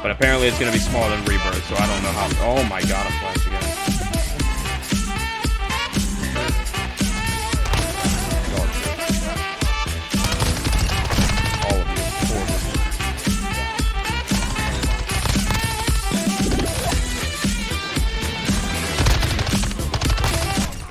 But apparently it's going to be smaller than Rebirth, so I don't know how... Oh my god, I'm flashed again. All of you.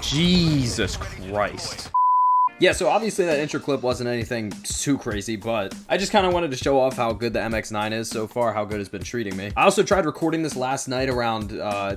Jesus Christ. Yeah, so obviously that intro clip wasn't anything too crazy, but I just kind of wanted to show off how good the MX-9 is so far, how good it's been treating me. I also tried recording this last night around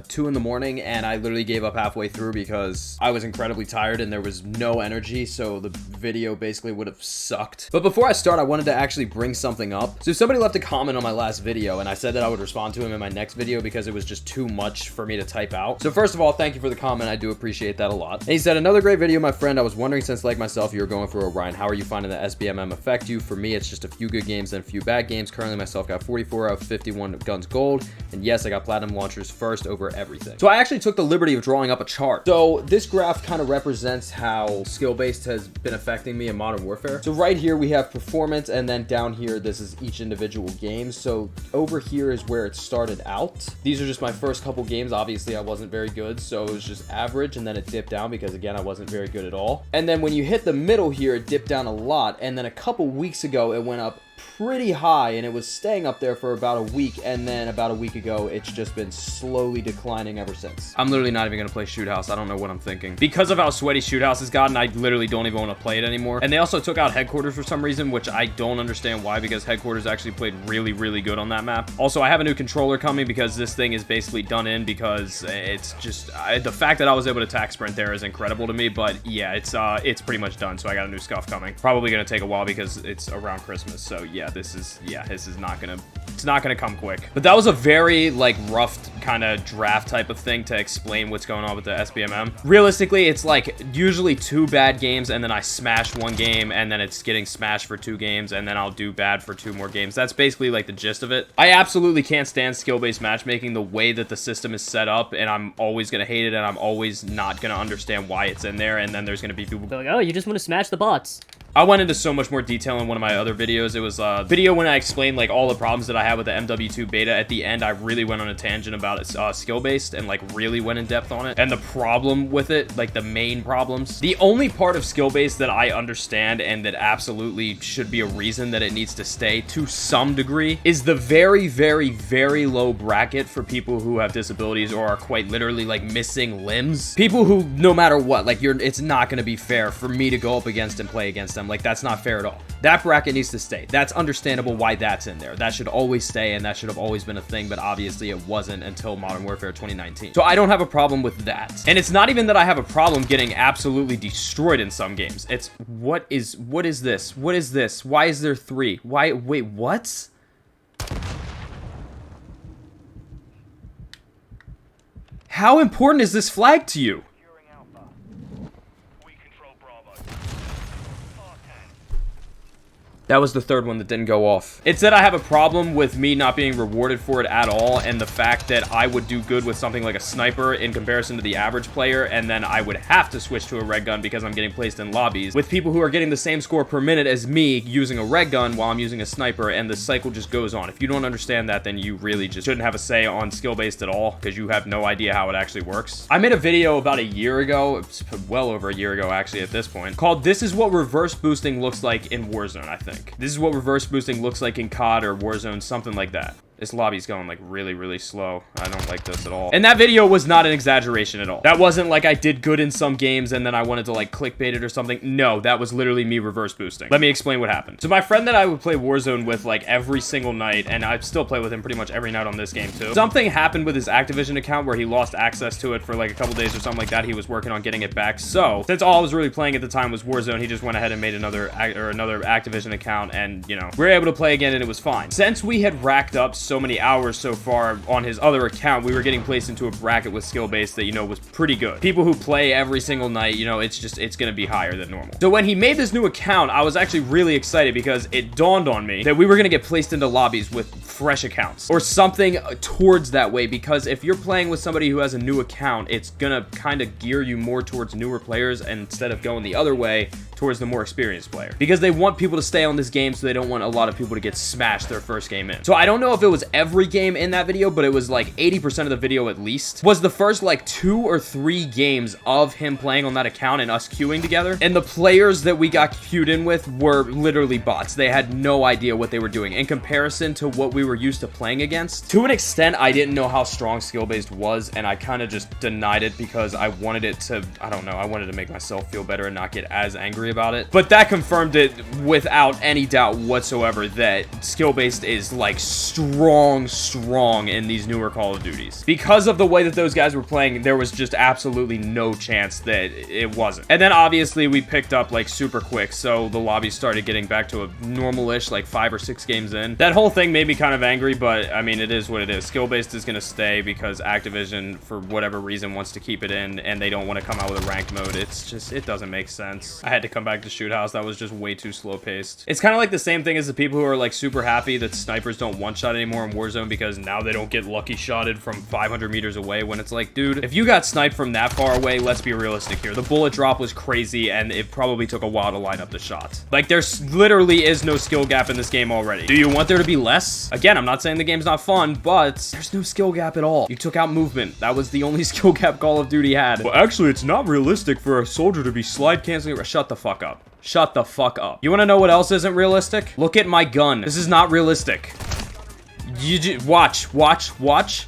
2 in the morning, and I literally gave up halfway through because I was incredibly tired and there was no energy, so the video basically would have sucked. But before I start, I wanted to actually bring something up. So somebody left a comment on my last video, and I said that I would respond to him in my next video because it was just too much for me to type out. So first of all, thank you for the comment. I do appreciate that a lot. And he said, another great video, my friend. I was wondering, since like myself, you're going through Orion, how are you finding the SBMM affect you? For me, it's just a few good games and a few bad games. Currently, myself got 44 out of 51 guns gold, and yes, I got platinum launchers first over everything. So I actually took the liberty of drawing up a chart. So this graph kind of represents how skill-based has been affecting me in Modern Warfare. So right here, we have performance, and then down here, this is each individual game. So over here is where it started out. These are just my first couple games. Obviously, I wasn't very good, so it was just average, and then it dipped down because, again, I wasn't very good at all. And then when you hit the middle here, it dipped down a lot, and then a couple weeks ago, it went up pretty high, and it was staying up there for about a week, and then about a week ago it's just been slowly declining ever since. I'm literally not even gonna play Shoot House. I don't know what I'm thinking. Because of how sweaty Shoot House has gotten, I literally don't even want to play it anymore. And they also took out Headquarters for some reason, which I don't understand why, because Headquarters actually played really good on that map. Also, I have a new controller coming because this thing is basically done in, because it's just the fact that I was able to attack sprint there is incredible to me. But yeah, it's pretty much done, so I got a new scuff coming. Probably gonna take a while because it's around Christmas, so yeah, this is not gonna come quick. But that was a very like rough kind of draft type of thing to explain what's going on with the SBMM. Realistically, it's like usually 2 bad games, and then I smash 1 game, and then it's getting smashed for 2 games, and then I'll do bad for 2 more games. That's basically like the gist of it. I absolutely can't stand skill-based matchmaking the way that the system is set up, and I'm always gonna hate it, and I'm always not gonna understand why it's in there. And then there's gonna be people like, oh, you just want to smash the bots. I went into so much more detail in one of my other videos. It was a video when I explained like all the problems that I had with the MW2 beta. At the end, I really went on a tangent about it, skill-based, and like really went in depth on it. And the problem with it, like the main problems. The only part of skill-based that I understand and that absolutely should be a reason that it needs to stay to some degree is the very low bracket for people who have disabilities or are quite literally like missing limbs. People who, no matter what, like it's not going to be fair for me to go up against and play against them. Like, that's not fair at all. That bracket needs to stay. That's understandable why that's in there. That should always stay, and that should have always been a thing, but obviously it wasn't until Modern Warfare 2019. So I don't have a problem with that. And it's not even that I have a problem getting absolutely destroyed in some games. It's, what is this? What is this? Why is there 3? Why, wait, what? How important is this flag to you? That was the third one that didn't go off. It said I have a problem with me not being rewarded for it at all, and the fact that I would do good with something like a sniper in comparison to the average player, and then I would have to switch to a red gun because I'm getting placed in lobbies with people who are getting the same score per minute as me using a red gun while I'm using a sniper, and the cycle just goes on. If you don't understand that, then you really just shouldn't have a say on skill-based at all, because you have no idea how it actually works. I made a video about a year ago, well over a year ago actually at this point, called "This is what reverse boosting looks like in Warzone," I think. This is what reverse boosting looks like in COD or Warzone, something like that. This lobby's going like really slow. I don't like this at all. And that video was not an exaggeration at all. That wasn't like I did good in some games and then I wanted to like clickbait it or something. No, that was literally me reverse boosting. Let me explain what happened. So my friend that I would play Warzone with like every single night, and I still play with him pretty much every night on this game too. Something happened with his Activision account where he lost access to it for like a couple days or something like that. He was working on getting it back. So since all I was really playing at the time was Warzone, he just went ahead and made another Activision account, and you know, we were able to play again and it was fine. Since we had racked up so many hours so far on his other account, we were getting placed into a bracket with skill base that, you know, was pretty good. People who play every single night, you know, it's gonna be higher than normal. So when he made this new account, I was actually really excited because it dawned on me that we were gonna get placed into lobbies with fresh accounts or something towards that way, because if you're playing with somebody who has a new account, it's gonna kind of gear you more towards newer players instead of going the other way towards the more experienced player, because they want people to stay on this game, so they don't want a lot of people to get smashed their first game in. So I don't know if it was every game in that video, but it was like 80% of the video at least was the first like 2 or 3 games of him playing on that account and us queuing together, and the players that we got queued in with were literally bots. They had no idea what they were doing in comparison to what we were used to playing against. To an extent, I didn't know how strong skill-based was, and I kind of just denied it because I wanted it to, I don't know, I wanted to make myself feel better and not get as angry about it. But that confirmed it without any doubt whatsoever that skill-based is like strong in these newer Call of Duties. Because of the way that those guys were playing, there was just absolutely no chance that it wasn't. And then obviously we picked up like super quick, so the lobby started getting back to a normal-ish like 5 or 6 games in. That whole thing made me kind of angry, but I mean, it is what it is. Skill-based is going to stay because Activision, for whatever reason, wants to keep it in, and they don't want to come out with a ranked mode. It's just, it doesn't make sense. I had to come back to SHOOTHOUSE. That was just way too slow-paced. It's kind of like the same thing as the people who are like super happy that snipers don't one-shot anymore in Warzone because now they don't get lucky shotted from 500 meters away, when it's like, dude, if you got sniped from that far away, let's be realistic here. The bullet drop was crazy, and it probably took a while to line up the shots. Like, there's literally is no skill gap in this game already. Do you want there to be less? Again, I'm not saying the game's not fun, but there's no skill gap at all. You took out movement. That was the only skill gap Call of Duty had. Well, actually, it's not realistic for a soldier to be slide canceling. Shut the fuck up. Shut the fuck up. You want to know what else isn't realistic? Look at my gun. This is not realistic. Watch.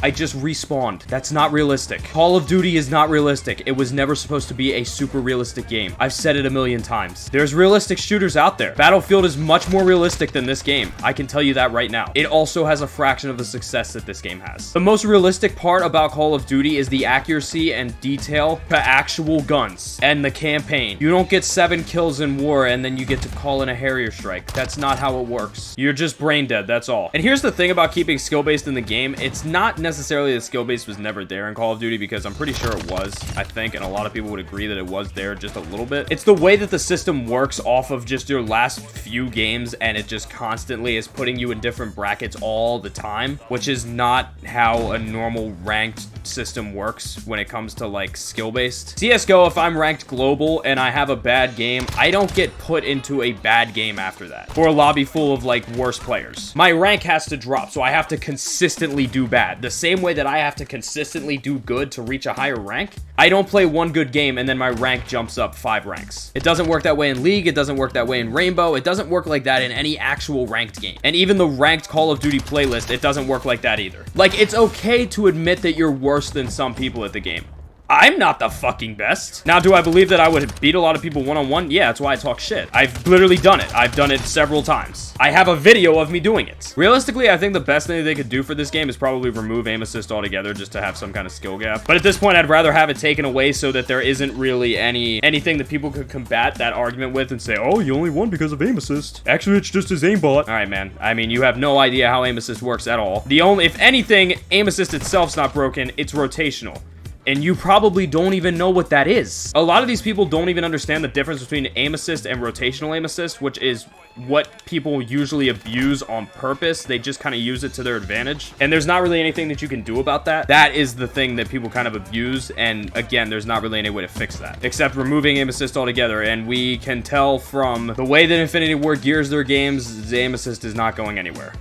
I just respawned. That's not realistic. Call of Duty is not realistic. It was never supposed to be a super realistic game. I've said it a million times. There's realistic shooters out there. Battlefield is much more realistic than this game. I can tell you that right now. It also has a fraction of the success that this game has. The most realistic part about Call of Duty is the accuracy and detail to actual guns and the campaign. You don't get 7 kills in war and then you get to call in a Harrier strike. That's not how it works. You're just brain dead, that's all. And here's the thing about keeping skill-based in the game. It's not necessarily the skill base was never there in Call of Duty, because I'm pretty sure it was, I think, and a lot of people would agree that it was there just a little bit. It's the way that the system works off of just your last few games, and it just constantly is putting you in different brackets all the time, which is not how a normal ranked system works when it comes to like skill-based. CSGO, if I'm ranked global and I have a bad game, I don't get put into a bad game after that, or a lobby full of like worse players. My rank has to drop, so I have to consistently do bad. The same way that I have to consistently do good to reach a higher rank. I don't play one good game and then my rank jumps up 5 ranks. It doesn't work that way in League. It doesn't work that way in Rainbow. It doesn't work like that in any actual ranked game. And even the ranked Call of Duty playlist, it doesn't work like that either. Like, it's okay to admit that you're worse than some people at the game. I'm not the fucking best. Now, do I believe that I would beat a lot of people one-on-one? Yeah, that's why I talk shit. I've literally done it. I've done it several times. I have a video of me doing it. Realistically, I think the best thing they could do for this game is probably remove aim assist altogether, just to have some kind of skill gap. But at this point, I'd rather have it taken away so that there isn't really anything that people could combat that argument with and say, oh, you only won because of aim assist. Actually, it's just his aimbot. All right, man. I mean, you have no idea how aim assist works at all. If anything, aim assist itself's not broken. It's rotational. And you probably don't even know what that is. A lot of these people don't even understand the difference between aim assist and rotational aim assist, which is what people usually abuse on purpose. They just kind of use it to their advantage. And there's not really anything that you can do about that. That is the thing that people kind of abuse. And again, there's not really any way to fix that, except removing aim assist altogether. And we can tell from the way that Infinity Ward gears their games, the aim assist is not going anywhere.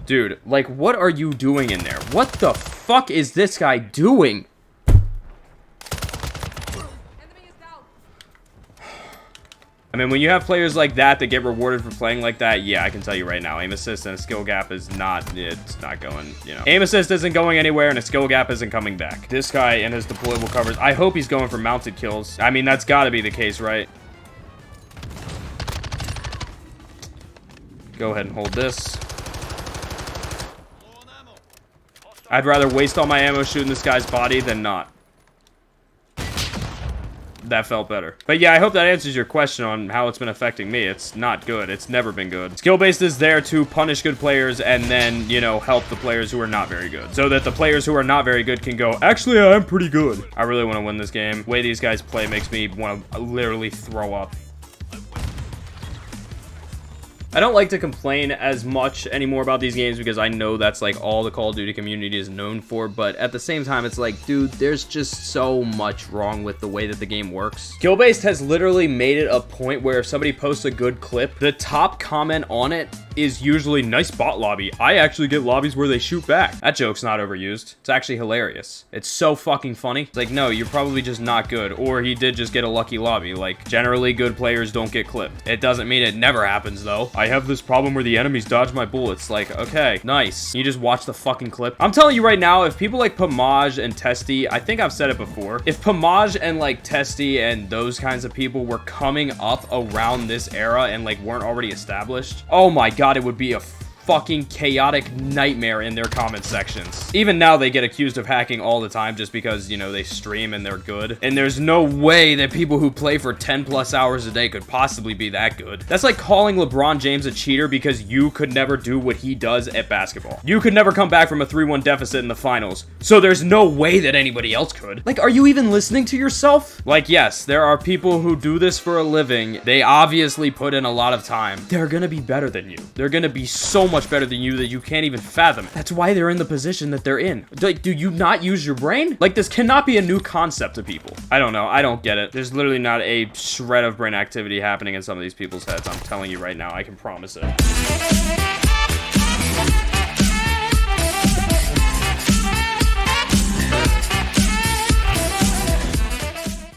Dude, like, what are you doing in there? What the fuck is this guy doing? I mean, when you have players like that get rewarded for playing like that, yeah, I can tell you right now, aim assist and a skill gap is not, it's not going, you know. Aim assist isn't going anywhere and a skill gap isn't coming back. This guy and his deployable covers, I hope he's going for mounted kills. I mean, that's gotta be the case, right? Go ahead and hold this. I'd rather waste all my ammo shooting this guy's body than not. That felt better. But yeah, I hope that answers your question on how it's been affecting me. It's not good. It's never been good. Skill-based is there to punish good players and then, you know, help the players who are not very good. So that the players who are not very good can go, actually, I'm pretty good. I really want to win this game. The way these guys play makes me want to literally throw up. I don't like to complain as much anymore about these games because I know that's like all the Call of Duty community is known for, but at the same time, it's like, dude, there's just so much wrong with the way that the game works. Skill-based has literally made it a point where if somebody posts a good clip, the top comment on it is usually nice bot lobby. I actually get lobbies where they shoot back. That joke's not overused. It's actually hilarious. It's so fucking funny. It's like, no, you're probably just not good, or he did just get a lucky lobby. Like, generally good players don't get clipped. It doesn't mean it never happens though. I have this problem where the enemies dodge my bullets. Like, okay, nice. You just watch the fucking clip. I'm telling you right now, if people like Pomage and Testy, I think I've said it before, if Pomage and like Testy and those kinds of people were coming up around this era and like weren't already established, oh my god, it would be a fucking chaotic nightmare in their comment sections. Even now, they get accused of hacking all the time just because, you know, they stream and they're good. And there's no way that people who play for 10 plus hours a day could possibly be that good. That's like calling LeBron James a cheater because you could never do what he does at basketball. You could never come back from a 3-1 deficit in the finals. So there's no way that anybody else could. Like, are you even listening to yourself? Like, yes, there are people who do this for a living. They obviously put in a lot of time. They're gonna be better than you. They're gonna be so much better than you that you can't even fathom. That's why they're in the position that they're in. Like, do you not use your brain? Like, this cannot be a new concept to people. I don't know. I don't get it. There's literally not a shred of brain activity happening in some of these people's heads. I'm telling you right now. I can promise it.